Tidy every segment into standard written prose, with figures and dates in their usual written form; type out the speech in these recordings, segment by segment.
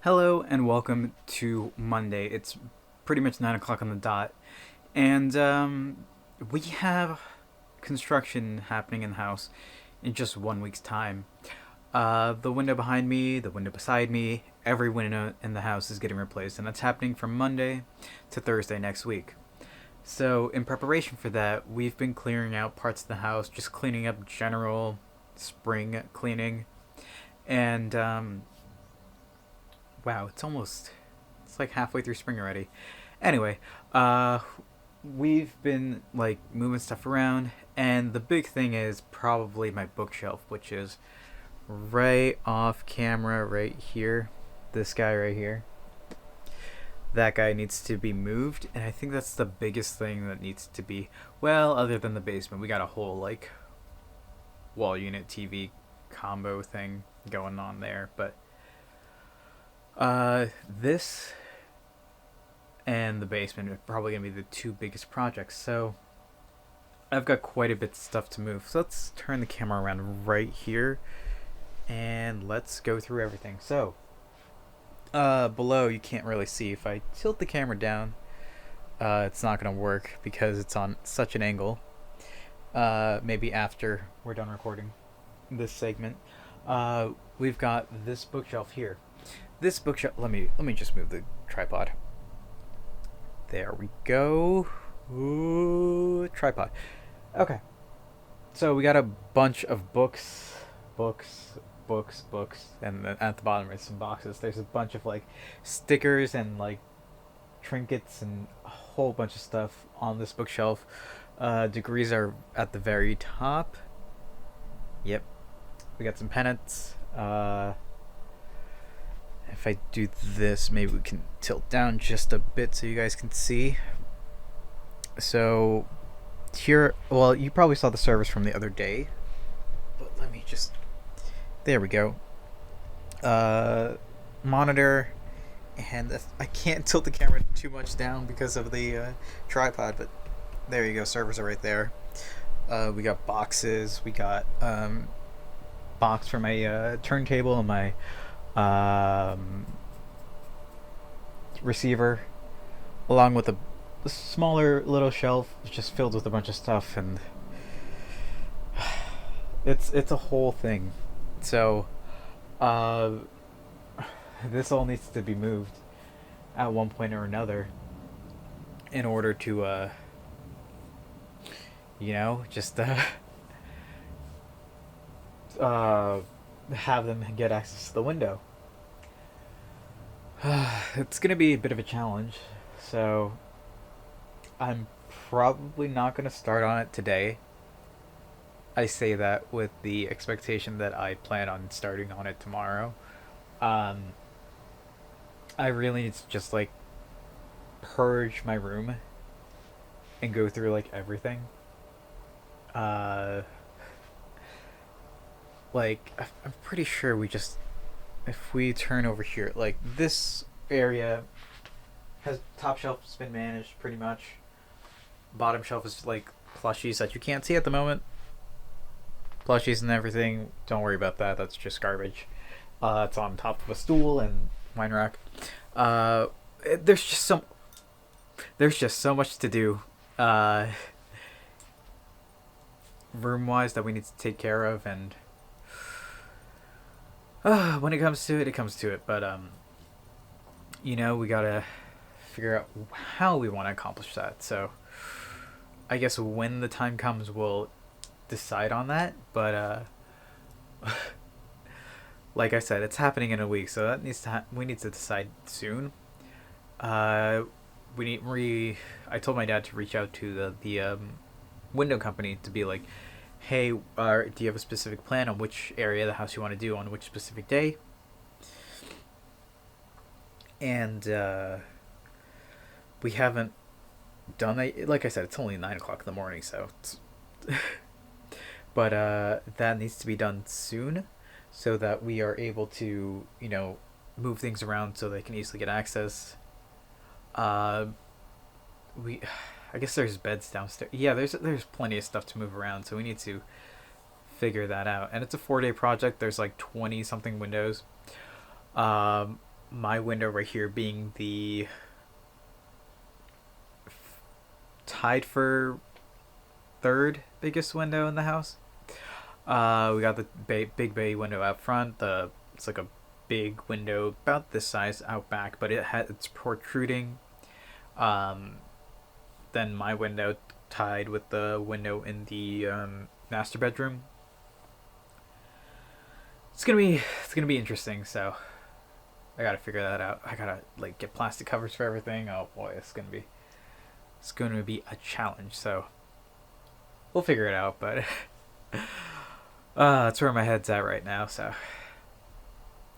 Hello and welcome to Monday. It's pretty much 9 o'clock on the dot, and we have construction happening in the house in just 1 week's time. The window behind me, the window beside me, every window in the house is getting replaced, and that's happening from Monday to Thursday next week. So, in preparation for that, we've been clearing out parts of the house, just cleaning up general spring cleaning, and wow, it's like halfway through spring already. Anyway, uh we've been like moving stuff around, and the big thing is probably my bookshelf, which is right off camera right here. This guy right here. That guy needs to be moved, and I think that's the biggest thing that needs to be, well, other than the basement. We got a whole like wall unit TV combo thing going on there, but this and the basement are probably gonna be the two biggest projects. So I've got quite a bit of stuff to move. So let's turn the camera around right here and let's go through everything. So below you can't really see. If I tilt the camera down, it's not gonna work because it's on such an angle. Maybe after we're done recording this segment, we've got this bookshelf here. This bookshelf. Let me just move the tripod. There we go. Ooh, tripod. Okay. So we got a bunch of books, and then at the bottom is some boxes. There's a bunch of like stickers and like trinkets and a whole bunch of stuff on this bookshelf. Degrees are at the very top. Yep. We got some pennants. If I do this, maybe we can tilt down just a bit so you guys can see. So here, well, you probably saw the service from the other day, but let me just, there we go. Monitor, and I can't tilt the camera too much down because of the tripod, but there you go. Servers are right there. We got boxes. We got box for my turntable and my receiver, along with a smaller little shelf just filled with a bunch of stuff, and it's a whole thing. So this all needs to be moved at one point or another in order to just have them get access to the window. It's gonna be a bit of a challenge, so I'm probably not gonna start on it today. I say that with the expectation that I plan on starting on it tomorrow. Um, I really need to just like purge my room and go through like everything. Uh, like I'm pretty sure we just, if we turn over here, like this area has top shelf's been managed pretty much. Bottom shelf is like plushies that you can't see at the moment. Plushies and everything. Don't worry about that. That's just garbage. It's on top of a stool and wine rack. Uh, there's just so much to do. Room wise that we need to take care of, and when it comes to it, it comes to it. But we gotta figure out how we want to accomplish that. So I guess when the time comes, we'll decide on that. But like I said, it's happening in a week, so that needs to we need to decide soon. Uh, I told my dad to reach out to the window company to be like, hey, do you have a specific plan on which area of the house you want to do on which specific day? And we haven't done that. Like I said, it's only 9 o'clock in the morning, so but that needs to be done soon, so that we are able to move things around so they can easily get access. Uh, we I guess there's beds downstairs. Yeah, there's plenty of stuff to move around, so we need to figure that out. And it's a 4-day project. There's like 20 something windows. Um, my window right here being the tied for third biggest window in the house. We got the big bay window out front. It's like a big window about this size out back, but it's protruding. Um, then my window tied with the window in the master bedroom. It's gonna be interesting. So I gotta figure that out. I gotta like get plastic covers for everything. Oh boy, it's gonna be a challenge. So we'll figure it out. But that's where my head's at right now. So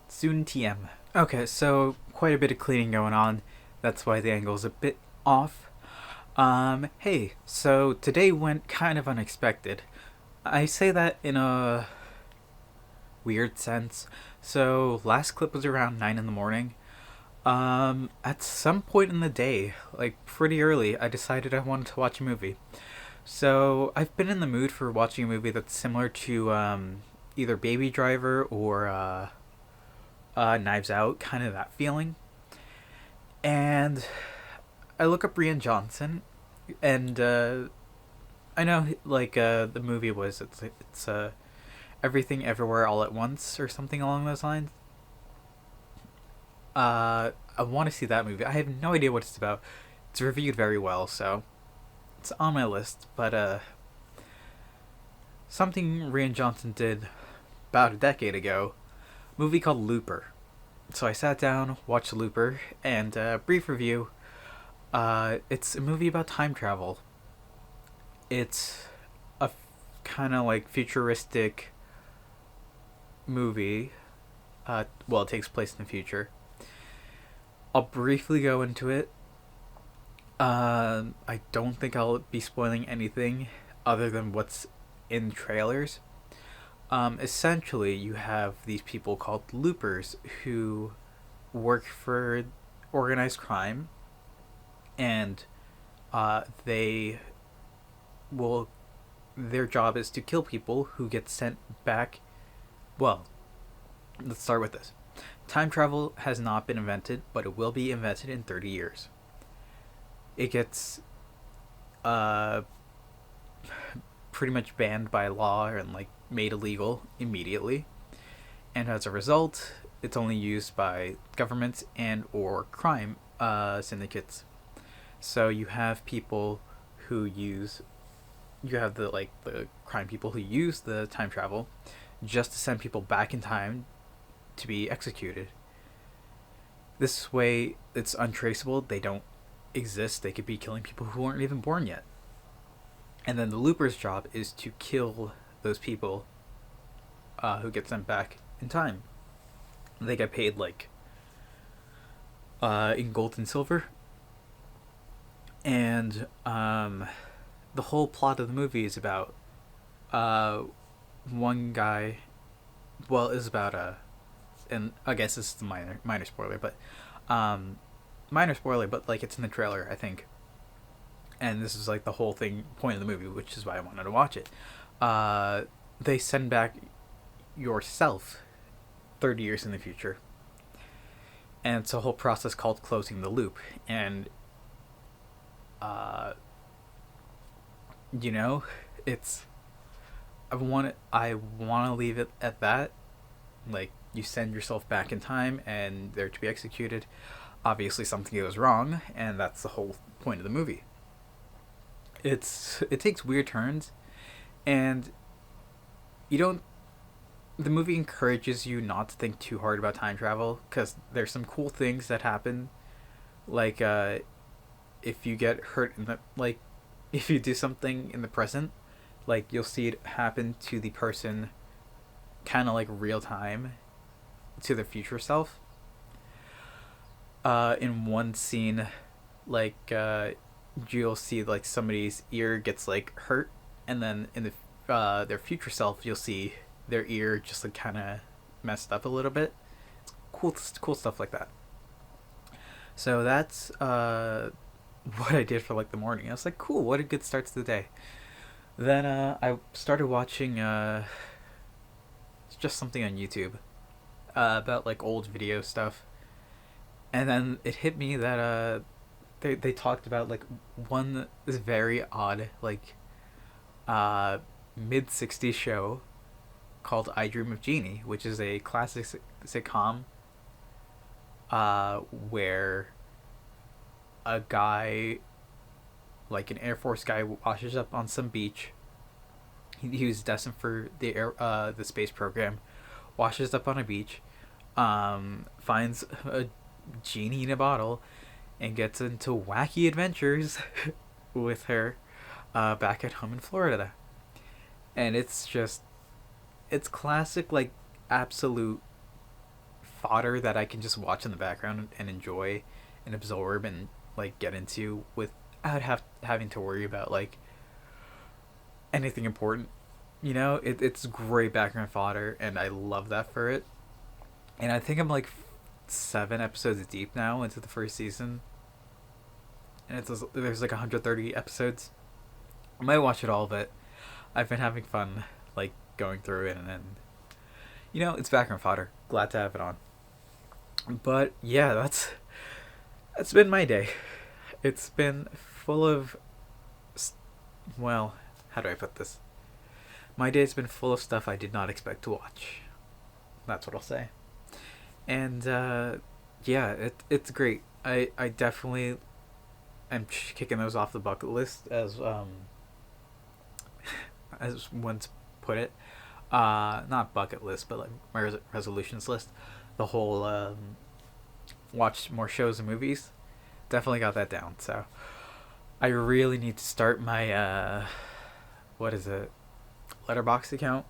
soon TM. Okay, so quite a bit of cleaning going on. That's why the angle's a bit off. Hey, so today went kind of unexpected. I say that in a weird sense. So last clip was around 9 in the morning. At some point in the day, like pretty early, I decided I wanted to watch a movie. So I've been in the mood for watching a movie that's similar to either Baby Driver or Knives Out, kind of that feeling. And I look up Rian Johnson, and I know like the movie was it's Everything Everywhere All at Once or something along those lines. I want to see that movie. I have no idea what it's about. It's reviewed very well, so it's on my list. But something Rian Johnson did about a decade ago, a movie called Looper. So I sat down, watched Looper, and brief review. It's a movie about time travel. It's a kind of like futuristic movie. Well, it takes place in the future. I'll briefly go into it. I don't think I'll be spoiling anything other than what's in trailers. Essentially, you have these people called loopers who work for organized crime, and they will. Their job is to kill people who get sent back. Well, let's start with this. Time travel has not been invented, but it will be invented in 30 years. It gets pretty much banned by law and like made illegal immediately. And as a result, it's only used by governments and or crime syndicates. So you have people who use you have the crime people who use the time travel just to send people back in time to be executed. This way, it's untraceable. They don't exist. They could be killing people who aren't even born yet. And then the looper's job is to kill those people who get sent back in time. They get paid like in gold and silver. And the whole plot of the movie is about one guy. Well, is about and I guess this is the minor spoiler, but like it's in the trailer, I think. And this is like the whole point of the movie, which is why I wanted to watch it. They send back yourself 30 years in the future, and it's a whole process called closing the loop. And it's I want to leave it at that. Like, you send yourself back in time and they're to be executed. Obviously something goes wrong, and that's the whole point of the movie. It takes weird turns, and the movie encourages you not to think too hard about time travel, because there's some cool things that happen, like if you get hurt if you do something in the present, like you'll see it happen to the person kind of like real time to their future self. In one scene, like you'll see like somebody's ear gets like hurt, and then in their future self, you'll see their ear just like kind of messed up a little bit. It's cool stuff like that. So that's what I did for like the morning. I was like, cool, what a good start to the day. Then I started watching just something on YouTube about like old video stuff, And then it hit me that they talked about like one this very odd like uh mid '60s show called I Dream of Jeannie, which is a classic sitcom where a guy, like an Air Force guy, washes up on some beach. He was destined for the space program. Washes up on a beach, finds a genie in a bottle, and gets into wacky adventures with her back at home in Florida. And it's classic, like, absolute fodder that I can just watch in the background and enjoy and absorb and, like, get into without having to worry about, like, anything important. You know, it's great background fodder, and I love that for it. And I think I'm like 7 episodes deep now into the first season, and there's like 130 episodes. I might watch it all, but I've been having fun like going through it, and it's background fodder. Glad to have it on. But yeah, that's been my day. It's been full of, well, how do I put this? My day's been full of stuff I did not expect to watch. That's what I'll say. And yeah, it's great. I definitely am kicking those off the bucket list, as once put it. Not bucket list, but like my resolutions list. The whole watch more shows and movies. Definitely got that down. So I really need to start my what is it? Letterboxd account.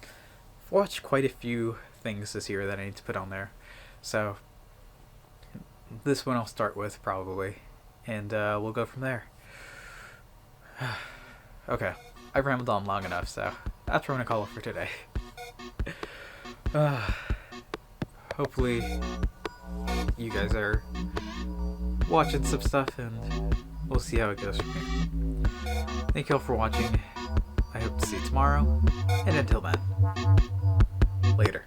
I've watched quite a few things this year that I need to put on there. So this one I'll start with probably, and we'll go from there. Okay, I rambled on long enough, so that's what I'm gonna call it for today. Hopefully you guys are watching some stuff, and we'll see how it goes from here. Thank you all for watching. I hope to see you tomorrow, and until then, later.